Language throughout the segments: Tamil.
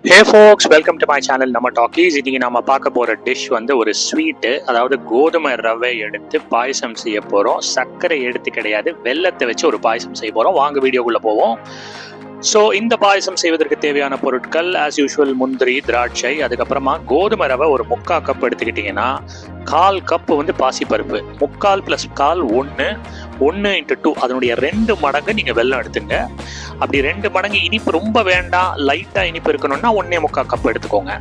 Hey folks, welcome to my channel நம்ம டாக்கீஸ். இன்னைக்கு நம்ம பார்க்க போகிற டிஷ் வந்து ஒரு ஸ்வீட்டு, அதாவது கோதுமை ரவை எடுத்து பாயசம் செய்ய போகிறோம். சர்க்கரை எடுத்து கிடையாது, வெல்லத்தை வச்சு ஒரு பாயசம் செய்ய போகிறோம். வாங்க வீடியோக்குள்ளே போவோம். ஸோ இந்த பாயசம் செய்வதற்கு தேவையான பொருட்கள் ஆஸ் யூஷுவல் முந்திரி, திராட்சை, அதுக்கப்புறமா கோதுமை ரவை ஒரு 3/4 கப் எடுத்துக்கிட்டிங்கன்னா 1/4 கப் வந்து பாசிப்பருப்பு, 3/4 + 1/4 1 × 2 அதனுடைய 2 மடங்கு நீங்கள் வெல்லம் எடுத்துங்க. அப்படி 2 மடங்கு இனிப்பு ரொம்ப வேண்டாம், லைட்டாக இனிப்பு இருக்கணும்னா 1.25 கப் எடுத்துக்கோங்க.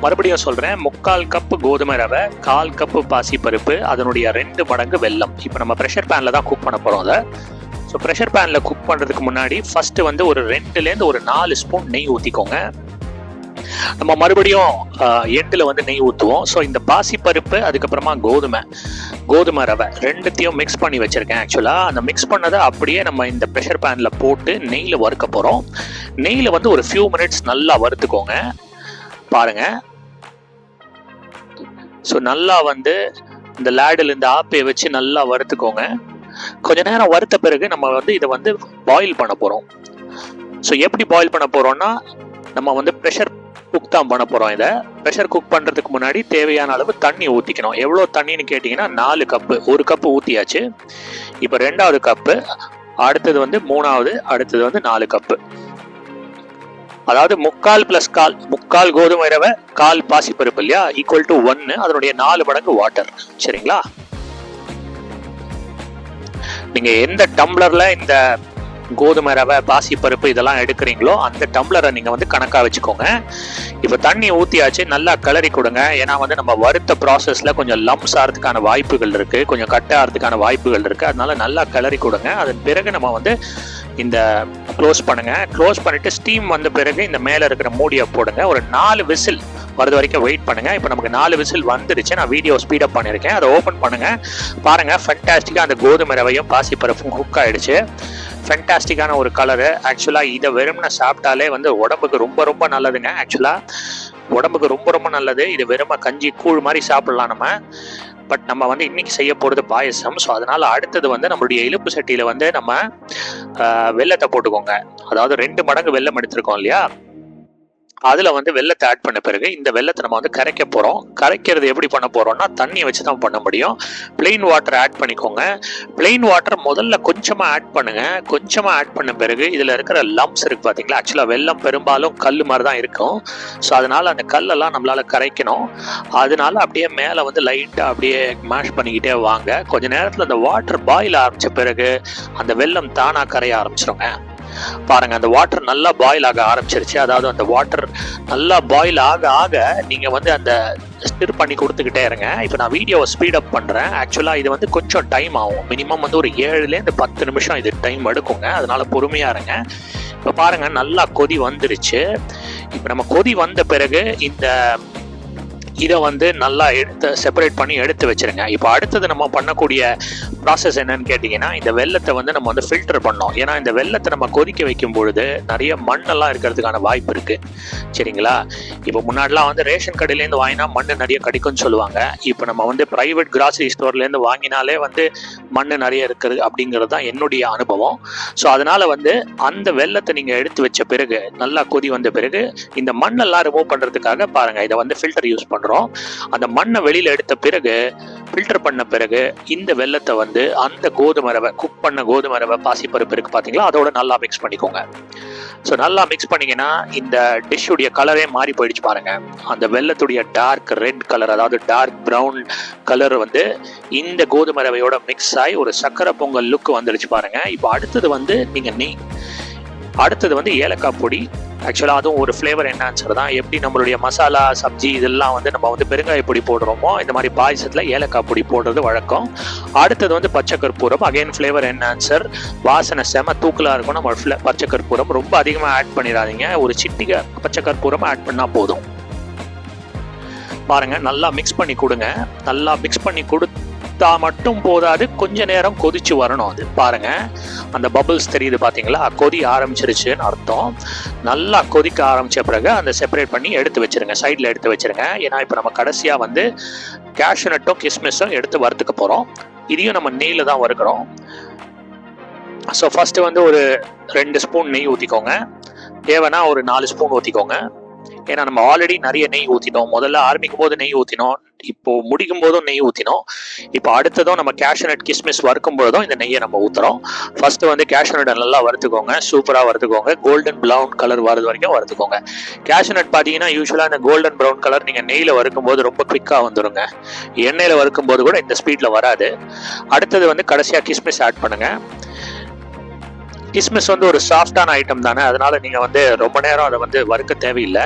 மறுபடியும் சொல்கிறேன், 3/4 கப் கோதுமை ரவை, 1/4 கப் பாசிப்பருப்பு, அதனுடைய 2 மடங்கு வெல்லம். இப்போ நம்ம ப்ரெஷர் பேனில் தான் குக் பண்ண போகிறோம் அதை. ஸோ ப்ரெஷர் பேனில் குக் பண்ணுறதுக்கு முன்னாடி ஃபஸ்ட்டு வந்து ஒரு 2லேருந்து ஒரு 4 ஸ்பூன் நெய் ஊற்றிக்கோங்க. நம்ம மறுபடியும் எண்டில் வந்து நெய் ஊற்றுவோம். ஸோ இந்த பாசிப்பருப்பு, அதுக்கப்புறமா கோதுமை ரவை ரெண்டுத்தையும் மிக்ஸ் பண்ணி வச்சுருக்கேன். ஆக்சுவலாக அந்த மிக்ஸ் பண்ணதை அப்படியே நம்ம இந்த ப்ரெஷர் பேனில் போட்டு நெய்யில் வறுக்க போகிறோம். நெய்யில் வந்து ஒரு ஃபியூ மினிட்ஸ் நல்லா வறுத்துக்கோங்க. பாருங்கள், ஸோ நல்லா வந்து இந்த லேடில் இந்த ஆப்பையை வச்சு நல்லா வறுத்துக்கோங்க. கொஞ்ச நேரம் வறுத்த பிறகு நம்ம வந்து இதை வந்து பாயில் பண்ண போகிறோம். ஸோ எப்படி பாயில் பண்ண போகிறோம்னா, நம்ம வந்து ப்ரெஷர் குக் தான் பண்ண போகிறோம். இதை ப்ரெஷர் குக் பண்ணுறதுக்கு முன்னாடி தேவையான அளவு தண்ணி ஊற்றிக்கணும். எவ்வளோ தண்ணின்னு கேட்டிங்கன்னா 4 கப்பு. 1 கப்பு ஊற்றியாச்சு. இப்போ 2வது கப்பு, அடுத்தது வந்து 3வது, அடுத்தது வந்து 4 கப்பு. அதாவது 3/4 + 1/4, 3/4 கோதுமை ரவை, 1/4 பாசிப்பருப்பு இல்லையா, ஈக்குவல் டு 1. அதனுடைய 4 மடங்கு வாட்டர். சரிங்களா? நீங்கள் எந்த டம்ளரில் இந்த கோதுமை ரவை, பாசிப்பருப்பு இதெல்லாம் எடுக்கிறீங்களோ அந்த டம்ளரை நீங்கள் வந்து கணக்காக வச்சுக்கோங்க. இப்போ தண்ணி ஊற்றியாச்சு, நல்லா கிளறி கொடுங்க. ஏன்னா வந்து நம்ம வறுத்த ப்ராசஸில் கொஞ்சம் லம்ப்ஸ் ஆகிறதுக்கான வாய்ப்புகள் இருக்குது, கொஞ்சம் கட் ஆகிறதுக்கான வாய்ப்புகள் இருக்குது. அதனால நல்லா கிளறி கொடுங்க. அதன் பிறகு நம்ம வந்து இந்த க்ளோஸ் பண்ணுங்கள். க்ளோஸ் பண்ணிவிட்டு ஸ்டீம் வந்த பிறகு இந்த மேலே இருக்கிற மூடியை போடுங்க. ஒரு 4 விசில் வருது வரைக்கும் வெயிட் பண்ணுங்கள். இப்போ நமக்கு 4 விசில் வந்துருச்சு. நான் வீடியோ ஸ்பீடப் பண்ணியிருக்கேன். அதை ஓப்பன் பண்ணுங்கள். பாருங்கள், ஃபென்டாஸ்டிக்காக அந்த கோதுமை ரவையும் பாசிப்பருப்பும் குக் ஆகிடுச்சு. ஃபென்டாஸ்டிக்கான ஒரு கலரு. ஆக்சுவலாக இதை வெறும்னா சாப்பிட்டாலே வந்து உடம்புக்கு ரொம்ப ரொம்ப நல்லதுங்க. ஆக்சுவலாக உடம்புக்கு ரொம்ப ரொம்ப நல்லது. இது வெறும கஞ்சி கூழ் மாதிரி சாப்பிட்லாம் நம்ம. பட் நம்ம வந்து இன்னைக்கு செய்ய போகிறது பாயசம். ஸோ அதனால் அடுத்தது வந்து நம்மளுடைய இலுப்பு சட்டியில் வந்து நம்ம வெல்லத்தை போட்டுக்கோங்க. அதாவது 2 மடங்கு வெல்லம் எடுத்துருக்கோம் இல்லையா, அதில் வந்து வெல்லத்தை ஆட் பண்ண பிறகு இந்த வெல்லத்தை நம்ம வந்து கரைக்க போகிறோம். கரைக்கிறது எப்படி பண்ண போகிறோம்னா, தண்ணியை வச்சு தான் பண்ண முடியும். பிளெயின் வாட்டர் ஆட் பண்ணிக்கோங்க. பிளெயின் வாட்டர் முதல்ல கொஞ்சமாக ஆட் பண்ணுங்கள். கொஞ்சமாக ஆட் பண்ண பிறகு இதில் இருக்கிற லம்ப்ஸ் இருக்குது பார்த்தீங்களா, ஆக்சுவலாக வெல்லம் பெரும்பாலும் கல் மாதிரி தான் இருக்கும். ஸோ அதனால் அந்த கல்லெல்லாம் நம்மளால் கரைக்கணும். அதனால அப்படியே மேலே வந்து லைட்டாக அப்படியே மேஷ் பண்ணிக்கிட்டே வாங்க. கொஞ்சம் நேரத்தில் அந்த வாட்டர் பாயில் ஆரம்பித்த பிறகு அந்த வெல்லம் தானாக கரைய ஆரம்பிச்சிருங்க. பாருங்க, அந்த வாட்டர் நல்லா பாயில் ஆக ஆரம்பிச்சிருச்சு. அதாவது அந்த வாட்டர் நல்லா பாயில் ஆக ஆக நீங்கள் வந்து அந்த ஸ்டிர் பண்ணி கொடுத்துக்கிட்டே இருங்க. இப்போ நான் வீடியோவை ஸ்பீடப் பண்ணுறேன். ஆக்சுவலாக இது வந்து கொஞ்சம் டைம் ஆகும். மினிமம் வந்து ஒரு 7லேருந்து 10 நிமிஷம் இது டைம் எடுக்குங்க. அதனால பொறுமையாக இருங்க. இப்போ பாருங்கள், நல்லா கொதி வந்துருச்சு. இப்போ நம்ம கொதி வந்த பிறகு இதை வந்து நல்லா செப்பரேட் பண்ணி எடுத்து வச்சுருங்க. இப்போ அடுத்தது நம்ம பண்ணக்கூடிய ப்ராசஸ் என்னன்னு கேட்டிங்கன்னா, இந்த வெல்லத்தை வந்து நம்ம வந்து ஃபில்டர் பண்ணோம். ஏன்னா இந்த வெல்லத்தை நம்ம கொதிக்க வைக்கும் பொழுது நிறைய மண்ணெல்லாம் இருக்கிறதுக்கான வாய்ப்பு இருக்குது. சரிங்களா? இப்போ முன்னாடிலாம் வந்து ரேஷன் கடையிலேருந்து வாங்கினா மண் நிறைய கிடைக்கும்னு சொல்லுவாங்க. இப்போ நம்ம வந்து ப்ரைவேட் கிராசரி ஸ்டோர்லேருந்து வாங்கினாலே வந்து மண் நிறைய இருக்குது அப்படிங்கிறது தான் என்னுடைய அனுபவம். ஸோ அதனால் வந்து அந்த வெல்லத்தை நீங்கள் எடுத்து வச்ச பிறகு, நல்லா கொதி வந்த பிறகு, இந்த மண்ணெல்லாம் ரிமூவ் பண்ணுறதுக்காக பாருங்கள், இதை வந்து ஃபில்டர் யூஸ் பண்ணுறோம். அந்த மண்ணை வெளியில் எடுத்த பிறகு, ஃபில்டர் பண்ண பிறகு இந்த வெல்லத்தை வந்து அந்த கோதுமை ரவை, குக் பண்ண கோதுமை ரவை, பாசிப்பருப்பு இருக்குது பார்த்தீங்களா, அதோட நல்லா மிக்ஸ் பண்ணிக்கோங்க. ஸோ நல்லா மிக்ஸ் பண்ணிங்கன்னா இந்த டிஷ்ஷுடைய கலரே மாறி போயிடுச்சு பாருங்க. அந்த வெல்லத்துடைய டார்க் ரெட் கலர், அதாவது டார்க் ப்ரௌன் கலர் வந்து இந்த கோதுமை ரவையோட மிக்ஸ் ஆகி ஒரு சக்கரை பொங்கல் லுக் வந்துடுச்சு பாருங்க. இப்போ அடுத்தது வந்து நீங்கள் நெய், அடுத்தது வந்து ஏலக்காய் பொடி. ஆக்சுவலாக அதுவும் ஒரு ஃப்ளேவர் என்ஹான்சர் தான். எப்படி நம்மளுடைய மசாலா, சப்ஜி இதெல்லாம் வந்து நம்ம வந்து பெருங்காய பொடி போடுறோமோ, இந்த மாதிரி பாயசத்தில் ஏலக்காய் பொடி போடுறது வழக்கம். அடுத்தது வந்து பச்சை கற்பூரம், அகைன் ஃப்ளேவர் என்ஹான்சர். வாசனை செம தூக்கலாக இருக்கும். நம்ம பச்சை கற்பூரம் ரொம்ப அதிகமாக ஆட் பண்ணிடாதீங்க. ஒரு சிட்டிகை பச்சை கற்பூரம் ஆட் பண்ணால் போதும். பாருங்கள், நல்லா மிக்ஸ் பண்ணி கொடுங்க. நல்லா மிக்ஸ் பண்ணி கொடுத்தா மட்டும் போதாது, கொஞ்ச நேரம் கொதிச்சு வரணும். அது பாருங்க, அந்த பபிள்ஸ் தெரியுது பார்த்தீங்களா, கொதி ஆரம்பிச்சிருச்சுன்னு அர்த்தம். நல்லா கொதிக்க ஆரம்பித்த பிறகு அந்த செப்பரேட் பண்ணி எடுத்து வச்சுருங்க, சைடில் எடுத்து வச்சுருங்க. ஏன்னா இப்போ நம்ம கடைசியாக வந்து கேஷ்யூநட்டும் கிஸ்மிஸும் எடுத்து வறுத்துக்க போகிறோம். இதையும் நம்ம நெய்யில் தான் வறுக்கிறோம். ஸோ ஃபஸ்ட்டு வந்து ஒரு 2 ஸ்பூன் நெய் ஊற்றிக்கோங்க. தேவைன்னா ஒரு 4 ஸ்பூன் ஊற்றிக்கோங்க. ஏன்னா நம்ம ஆல்ரெடி நிறைய நெய் ஊற்றினோம். முதல்ல ஆரம்பிக்கும் போது நெய் ஊற்றினோம், இப்போ முடிக்கும் போதும் நெய் ஊற்றினோம். இப்போ அடுத்ததும் நம்ம கேஷ்யூநட் கிஸ்மிஸ் வறுக்கும் பொழுதும் இந்த நெய்யை நம்ம ஊற்றுறோம். ஃபர்ஸ்ட் வந்து கேஷ்யூநட்டை நல்லா வறுத்துக்கோங்க, சூப்பராக வறுத்துக்கோங்க, கோல்டன் ப்ரௌன் கலர் வரது வரைக்கும் வறுத்துக்கோங்க. கேஷ்யூநட் பார்த்தீங்கன்னா யூஸ்வலாக இந்த கோல்டன் ப்ரௌன் கலர் நீங்கள் நெய்யில் வறுக்கும் போது ரொம்ப குவிக்காக வந்துடுங்க, எண்ணெயில் வறுக்கும் போது கூட இந்த ஸ்பீடில் வராது. அடுத்தது வந்து கடைசியாக கிஸ்மிஸ் ஆட் பண்ணுங்க. கிஸ்மிஸ் வந்து ஒரு சாஃப்டான ஐட்டம் தானே, அதனால நீங்கள் வந்து ரொம்ப நேரம் அதை வந்து வறுக்க தேவையில்லை.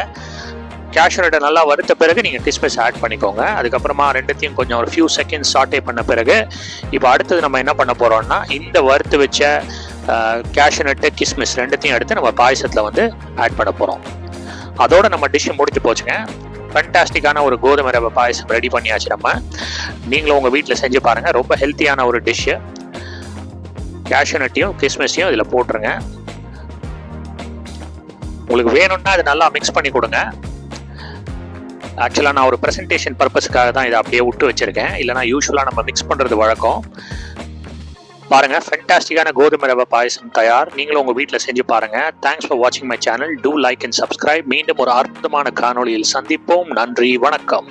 கேஷ்யூநட்டை நல்லா வறுத்த பிறகு நீங்கள் கிஸ்மிஸ் ஆட் பண்ணிக்கோங்க. அதுக்கப்புறமா ரெண்டுத்தையும் கொஞ்சம் ஒரு ஃபியூ செகண்ட்ஸ் சாட்டே பண்ண பிறகு இப்போ அடுத்தது நம்ம என்ன பண்ண போகிறோம்னா, இந்த வறுத்து வச்ச கேஷ்யூநட்டு கிஸ்மிஸ் ரெண்டுத்தையும் எடுத்து நம்ம பாயசத்தில் வந்து ஆட் பண்ண போகிறோம். அதோட நம்ம டிஷ்ஷு முடிஞ்சு போச்சுங்க. ஃபண்டாஸ்டிக்கான ஒரு கோதுமை ரவை பாயசம் ரெடி பண்ணியாச்சு. நம்ம நீங்களும் உங்கள் வீட்டில் செஞ்சு பாருங்கள். ரொம்ப ஹெல்த்தியான ஒரு டிஷ்ஷு. கேஷ்யூநட்டையும் கிஸ்மிஸையும் இதில் போட்டுருங்க. உங்களுக்கு வேணும்னா அது நல்லா மிக்ஸ் பண்ணி கொடுங்க. ஆக்சுவலாக நான் ஒரு ப்ரெசன்டேஷன் பர்பஸ்க்காக தான் இதை அப்படியே விட்டு வச்சுருக்கேன், இல்லைனா யூஸ்வலாக நம்ம மிக்ஸ் பண்ணுறது வழக்கம். பாருங்கள், ஃபென்டாஸ்டிக்கான கோதுமை ரவை பாயசம் தயார். நீங்களும் உங்கள் வீட்டில் செஞ்சு பாருங்கள். தேங்க்ஸ் ஃபார் வாட்சிங் my channel. Do like and subscribe. மீண்டும் ஒரு அற்புதமான காணொளியில் சந்திப்போம். நன்றி, வணக்கம்.